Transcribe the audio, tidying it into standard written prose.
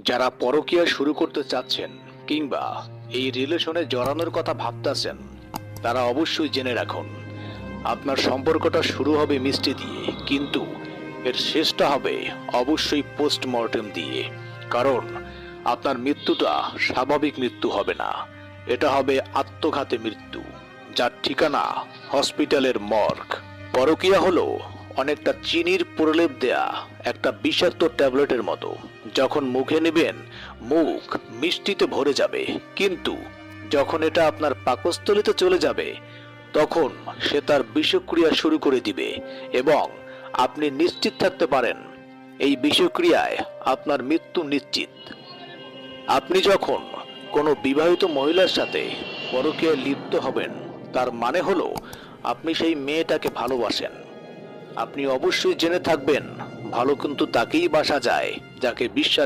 যারা পরকীয়া শুরু করতে চাচ্ছেন কিংবা এই রিলেশনে জড়ানোর কথা ভাবতেছেন, তারা অবশ্যই জেনে রাখুন, আপনার সম্পর্কটা শুরু হবে মিষ্টি দিয়ে, কিন্তু এর শেষটা হবে অবশ্যই পোস্টমর্টেম দিয়ে। কারণ আপনার মৃত্যুটা স্বাভাবিক মৃত্যু হবে না, এটা হবে আত্মঘাতী মৃত্যু, যার ঠিকানা হসপিটালের মর্গ। পরকীয়া হলো অনেকটা চিনির প্রলেপ দেয়া একটা বিষাক্ত ট্যাবলেটের মতো। যখন মুখে নেবেন, মুখ মিষ্টিতে ভরে যাবে, কিন্তু যখন এটা আপনার পাকস্থলীতে চলে যাবে, তখন সে তার বিষক্রিয়া শুরু করে দিবে এবং আপনি নিশ্চিত থাকতে পারেন এই বিষক্রিয়ায় আপনার মৃত্যু নিশ্চিত। আপনি যখন কোনো বিবাহিত মহিলার সাথে পরকীয়ায় লিপ্ত হবেন, তার মানে হলো আপনি সেই মেয়েটাকে ভালোবাসেন। আপনি অবশ্যই জেনে থাকবেন, ভালো কিন্তু তাকেই বাসা যায় যাকে বিশ্বাস